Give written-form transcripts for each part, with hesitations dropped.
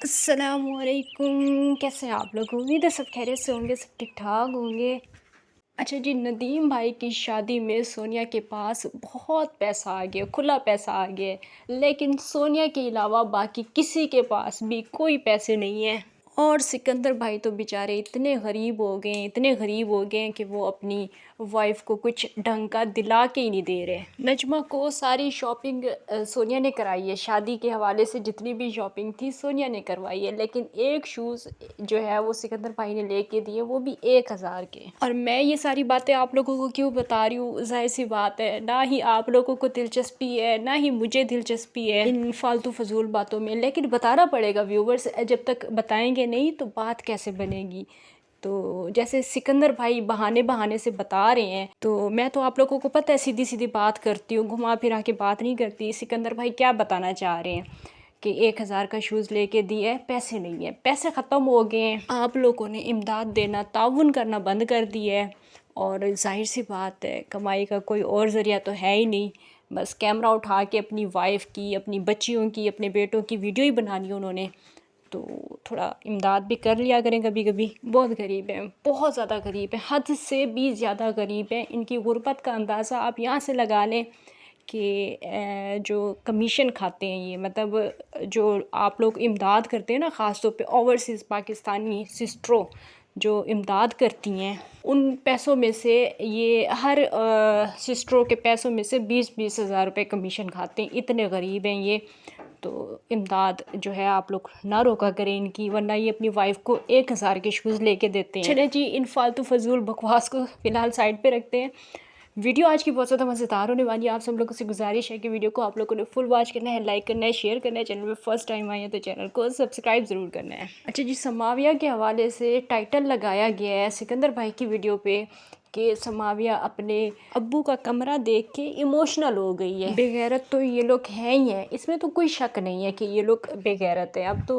अस्सलामुअलैकुम। कैसे हैं आप लोग? उम्मीद है सब खैरियत से होंगे, सब ठीक ठाक होंगे। अच्छा जी, नदीम भाई की शादी में सोनिया के पास बहुत पैसा आ गया, खुला पैसा आ गया, लेकिन सोनिया के अलावा बाकी किसी के पास भी कोई पैसे नहीं है। और सिकंदर भाई तो बेचारे इतने गरीब हो गए, इतने गरीब हो गए कि वो अपनी वाइफ को कुछ ढंग का दिला के ही नहीं दे रहे। नजमा को सारी शॉपिंग सोनिया ने कराई है, शादी के हवाले से जितनी भी शॉपिंग थी सोनिया ने करवाई है, लेकिन एक शूज़ जो है वो सिकंदर भाई ने लेके दिए, वो भी 1000 के। और मैं ये सारी बातें आप लोगों को क्यों बता रही हूँ? जाहिर सी बात है, ना ही आप लोगों को दिलचस्पी है, ना ही मुझे दिलचस्पी है इन फालतू फजूल बातों में, लेकिन बताना पड़ेगा व्यूवर्स। जब तक बताएंगे नहीं तो बात कैसे बनेगी? तो जैसे सिकंदर भाई बहाने बहाने से बता रहे हैं, तो मैं तो आप लोगों को पता है सीधी सीधी बात करती हूँ, घुमा फिरा के बात नहीं करती। सिकंदर भाई क्या बताना चाह रहे हैं कि 1000 का शूज़ लेके दिए, पैसे नहीं है, पैसे ख़त्म हो गए हैं, आप लोगों ने इमदाद देना, ताउन करना बंद कर दिया है। और जाहिर सी बात है, कमाई का कोई और ज़रिया तो है ही नहीं, बस कैमरा उठा के अपनी वाइफ की, अपनी बच्चियों की, अपने बेटों की वीडियो ही बनानी है उन्होंने। तो थोड़ा इमदाद भी कर लिया करें कभी कभी। बहुत गरीब हैं, बहुत ज़्यादा गरीब हैं, हद से भी ज़्यादा गरीब हैं। इनकी गुर्बत का अंदाज़ा आप यहाँ से लगा लें कि जो कमीशन खाते हैं ये, मतलब जो आप लोग इमदाद करते हैं ना, ख़ास तौर पे ओवरसीज़ पाकिस्तानी सिस्टरों जो इमदाद करती हैं, उन पैसों में से ये हर सिस्टरों के पैसों में से 20-20 हज़ार रुपये कमीशन खाते हैं। इतने गरीब हैं ये। तो इमदाद जो है आप लोग ना रोका करें इनकी, वरना ये अपनी वाइफ को 1000 के शूज़ लेके देते हैं। चले जी, इन फालतू फजूल बकवास को फ़िलहाल साइड पे रखते हैं। वीडियो आज की बहुत ज़्यादा मज़ेदार होने वाली है। आप सब लोगों से गुजारिश है कि वीडियो को आप लोगों ने फुल वॉच करना है, लाइक करना है, शेयर करना है। चैनल में फर्स्ट टाइम आए हैं तो चैनल को सब्सक्राइब ज़रूर करना है। अच्छा जी, समाविया के हवाले से टाइटल लगाया गया है सिकंदर भाई की वीडियो पे कि समाविया अपने अब्बू का कमरा देख के इमोशनल हो गई है। बेगैरत तो ये लोग हैं ही हैं, इसमें तो कोई शक नहीं है कि ये लोग बेगैरत हैं। अब तो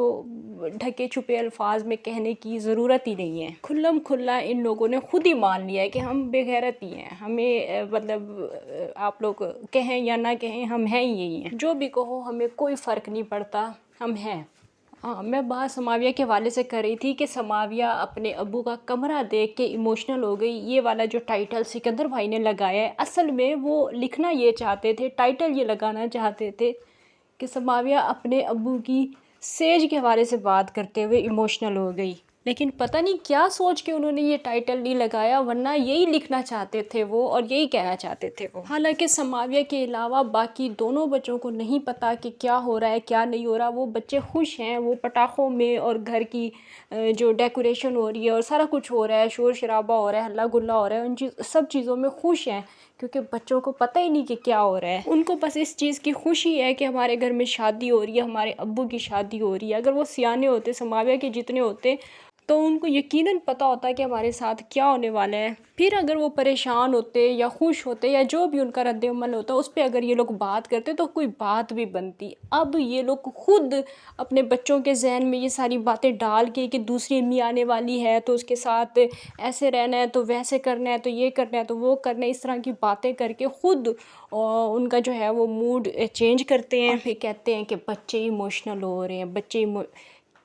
ढके छुपे अल्फाज में कहने की ज़रूरत ही नहीं है, खुल्लम खुल्ला इन लोगों ने खुद ही मान लिया है कि हम बेगैरत ही हैं। हमें मतलब आप लोग कहें या ना कहें, हम हैं ही यही हैं। जो भी कहो, हमें कोई फ़र्क नहीं पड़ता, हम हैं। हाँ, मैं बात समाविया के हवाले से कर रही थी कि समाविया अपने अब्बू का कमरा देख के इमोशनल हो गई। ये वाला जो टाइटल सिकंदर भाई ने लगाया है, असल में वो लिखना ये चाहते थे, टाइटल ये लगाना चाहते थे कि समाविया अपने अब्बू की सेज के हवाले से बात करते हुए इमोशनल हो गई। लेकिन पता नहीं क्या सोच के उन्होंने ये टाइटल नहीं लगाया, वरना यही लिखना चाहते थे वो और यही कहना चाहते थे वो। हालांकि समाविया के अलावा बाकी दोनों बच्चों को नहीं पता कि क्या हो रहा है क्या नहीं हो रहा। वो बच्चे खुश हैं, वो पटाखों में और घर की जो डेकोरेशन हो रही है और सारा कुछ हो रहा है, शोर शराबा हो रहा है, हल्ला गुल्ला हो रहा है, उन सब चीज़ों में खुश हैं, क्योंकि बच्चों को पता ही नहीं कि क्या हो रहा है। उनको बस इस चीज़ की खुशी है कि हमारे घर में शादी हो रही है, हमारे अब्बू की शादी हो रही है। अगर वो सियाने होते, समाविया के जितने होते, तो उनको यकीनन पता होता है कि हमारे साथ क्या होने वाला है। फिर अगर वो परेशान होते या खुश होते या जो भी उनका रद्द-ए-अमल होता, उस पे अगर ये लोग बात करते तो कोई बात भी बनती। अब ये लोग खुद अपने बच्चों के ज़हन में ये सारी बातें डाल के कि दूसरी अम्मी आने वाली है तो उसके साथ ऐसे रहना है, तो वैसे करना है, तो ये करना है, तो वो करना है, इस तरह की बातें करके खुद उनका जो है वो मूड चेंज करते हैं। फिर कहते हैं कि बच्चे इमोशनल हो रहे हैं,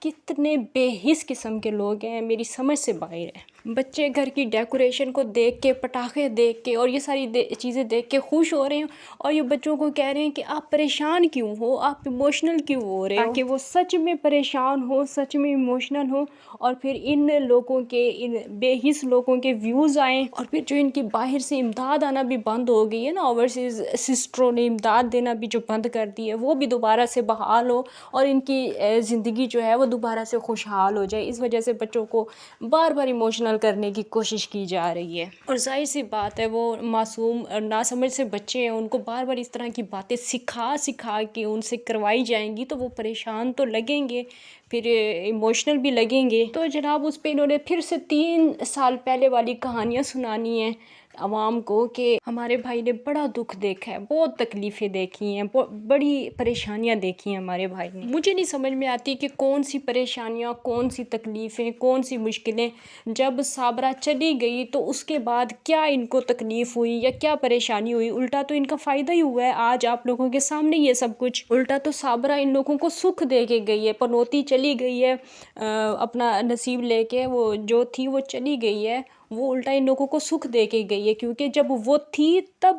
कितने बेहिस किस्म के लोग हैं, मेरी समझ से बाहर है। बच्चे घर की डेकोरेशन को देख के, पटाखे देख के और ये सारी चीज़ें देख के खुश हो रहे हैं, और ये बच्चों को कह रहे हैं कि आप परेशान क्यों हो, आप इमोशनल क्यों हो रहे हो, ताकि वो सच में परेशान हो, सच में इमोशनल हो, और फिर इन लोगों के, इन बेहिस लोगों के व्यूज़ आएँ। और फिर जो इनकी बाहर से इमदाद आना भी बंद हो गई है ना, ओवरसीज़ सिस्टरों ने इमदाद देना भी जो बंद कर दी है, वो भी दोबारा से बहाल हो और इनकी ज़िंदगी जो है वो दोबारा से खुशहाल हो जाए। इस वजह से बच्चों को बार बार इमोशनल करने की कोशिश की जा रही है। और जाहिर सी बात है, वो मासूम नासमझ से बच्चे हैं, उनको बार बार इस तरह की बातें सिखा सिखा के उनसे करवाई जाएंगी तो वो परेशान तो लगेंगे, फिर इमोशनल भी लगेंगे। तो जनाब उस पर इन्होंने फिर से 3 साल पहले वाली कहानियाँ सुनानी हैं। आवाम को कि हमारे भाई ने बड़ा दुख देखा है, बहुत तकलीफ़ें देखी हैं, बड़ी परेशानियां देखी हैं हमारे भाई ने। मुझे नहीं समझ में आती कि कौन सी परेशानियां, कौन सी तकलीफ़ें, कौन सी मुश्किलें, जब साबरा चली गई तो उसके बाद क्या इनको तकलीफ़ हुई या क्या परेशानी हुई। उल्टा तो इनका फ़ायदा ही हुआ है आज आप लोगों के सामने ये सब कुछ। उल्टा तो साबरा इन लोगों को सुख दे के गई है, पनौती चली गई है, अपना नसीब लेके वो जो थी वो चली गई है, वो उल्टा इन लोगों को सुख दे के गई है। क्योंकि जब वो थी तब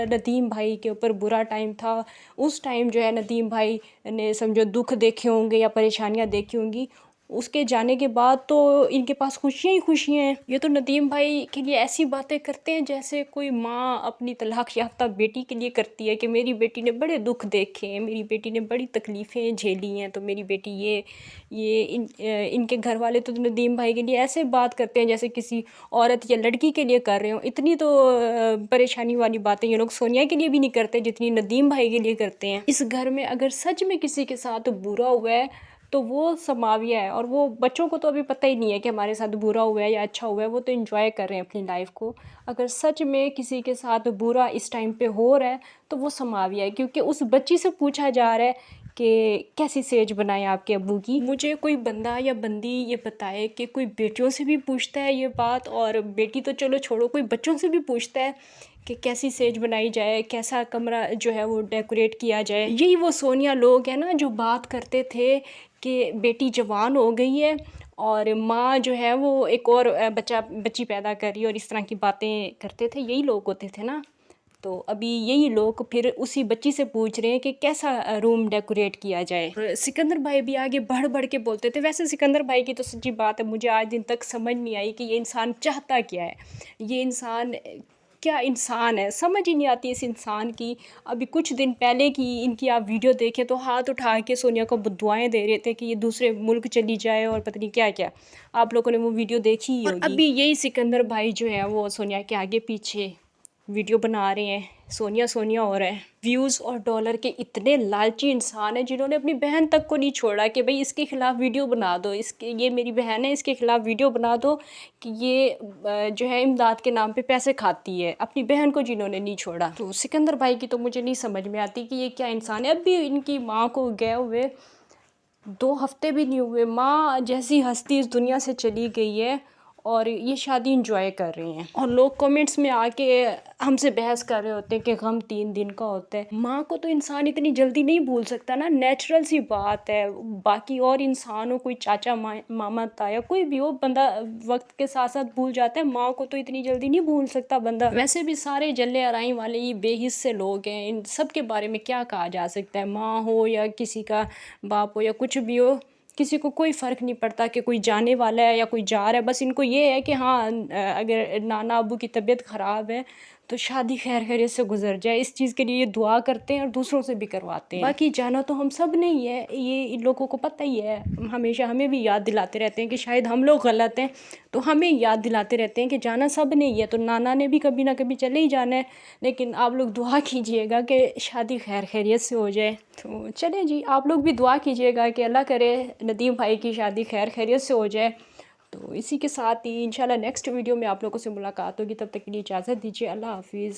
नदीम भाई के ऊपर बुरा टाइम था। उस टाइम जो है नदीम भाई ने समझो दुख देखे होंगे या परेशानियां देखी होंगी। उसके जाने के बाद तो इनके पास खुशियाँ ही खुशियाँ हैं। ये तो नदीम भाई के लिए ऐसी बातें करते हैं जैसे कोई माँ अपनी तलाक याफ्ता बेटी के लिए करती है कि मेरी बेटी ने बड़े दुख देखे हैं, मेरी बेटी ने बड़ी तकलीफ़ें झेली हैं, तो मेरी बेटी इनके घर वाले तो नदीम भाई के लिए ऐसे बात करते हैं जैसे किसी औरत या लड़की के लिए कर रहे हो। इतनी तो परेशानी वाली बातें ये लोग सोनिया के लिए भी नहीं करते जितनी नदीम भाई के लिए करते हैं। इस घर में अगर सच में किसी के साथ बुरा हुआ है तो वो समाविया है, और वो बच्चों को तो अभी पता ही नहीं है कि हमारे साथ बुरा हुआ है या अच्छा हुआ है, वो तो एंजॉय कर रहे हैं अपनी लाइफ को। अगर सच में किसी के साथ बुरा इस टाइम पे हो रहा है तो वो समाविया है, क्योंकि उस बच्ची से पूछा जा रहा है कि कैसी सेज बनाए आपके अब्बू की। मुझे कोई बंदा या बंदी ये बताए कि कोई बेटियों से भी पूछता है ये बात, और बेटी तो चलो छोड़ो, कोई बच्चों से भी पूछता है कि कैसी सेज बनाई जाए, कैसा कमरा जो है वो डेकोरेट किया जाए। यही वो सोनिया लोग हैं ना जो बात करते थे कि बेटी जवान हो गई है और माँ जो है वो एक और बच्ची पैदा कर रही है, और इस तरह की बातें करते थे। यही लोग होते थे ना। तो अभी यही लोग फिर उसी बच्ची से पूछ रहे हैं कि कैसा रूम डेकोरेट किया जाए। और सिकंदर भाई भी आगे बढ़ बढ़ के बोलते थे। वैसे सिकंदर भाई की तो सच्ची बात है, मुझे आज दिन तक समझ नहीं आई कि ये इंसान चाहता क्या है। ये इंसान क्या इंसान है, समझ ही नहीं आती इस इंसान की। अभी कुछ दिन पहले की इनकी आप वीडियो देखें तो हाथ उठा के सोनिया को दुआएं दे रहे थे कि ये दूसरे मुल्क चली जाए और पता नहीं क्या क्या। आप लोगों ने वो वीडियो देखी ही होगी। अभी यही सिकंदर भाई जो है वो सोनिया के आगे पीछे वीडियो बना रहे हैं, सोनिया सोनिया हो रहा है। व्यूज़ और डॉलर के इतने लालची इंसान हैं जिन्होंने अपनी बहन तक को नहीं छोड़ा कि भाई इसके ख़िलाफ़ वीडियो बना दो, इसके ये मेरी बहन है, इसके ख़िलाफ़ वीडियो बना दो कि ये जो है इमदाद के नाम पे पैसे खाती है। अपनी बहन को जिन्होंने नहीं छोड़ा। तो सिकंदर भाई की तो मुझे नहीं समझ में आती कि ये क्या इंसान है। अभी इनकी माँ को गए हुए 2 हफ्ते भी नहीं हुए, माँ जैसी हस्ती इस दुनिया से चली गई है और ये शादी इंजॉय कर रहे हैं। और लोग कमेंट्स में आके हमसे बहस कर रहे होते हैं कि गम 3 दिन का होता है। माँ को तो इंसान इतनी जल्दी नहीं भूल सकता ना, नेचुरल सी बात है। बाकी और इंसान हो, कोई चाचा मामा ताया कोई भी हो, बंदा वक्त के साथ साथ भूल जाता है। माँ को तो इतनी जल्दी नहीं भूल सकता बंदा। वैसे भी सारे जल्ले आराई वाले ये बेहिस्से लोग हैं, इन सब के बारे में क्या कहा जा सकता है। माँ हो या किसी का बाप हो या कुछ भी हो, किसी को कोई फ़र्क नहीं पड़ता कि कोई जाने वाला है या कोई जा रहा है। बस इनको ये है कि हाँ, अगर नाना अब्बू की तबीयत ख़राब है तो शादी खैर खैरियत से गुजर जाए, इस चीज़ के लिए ये दुआ करते हैं और दूसरों से भी करवाते हैं। बाकी जाना तो हम सब नहीं है, ये इन लोगों को पता ही है। हमेशा हमें भी याद दिलाते रहते हैं कि शायद हम लोग गलत हैं, तो हमें याद दिलाते रहते हैं कि जाना सब नहीं है। तो नाना ने भी कभी ना कभी चले ही जाना है, लेकिन आप लोग दुआ कीजिएगा कि शादी खैर खैरियत से हो जाए। तो चलें जी, आप लोग भी दुआ कीजिएगा कि अल्लाह करे नदीम भाई की शादी खैर खैरियत से हो जाए। तो इसी के साथ ही इंशाल्लाह नेक्स्ट वीडियो में आप लोगों से मुलाकात होगी। तब तक के लिए इजाज़त दीजिए। अल्लाह हाफिज़।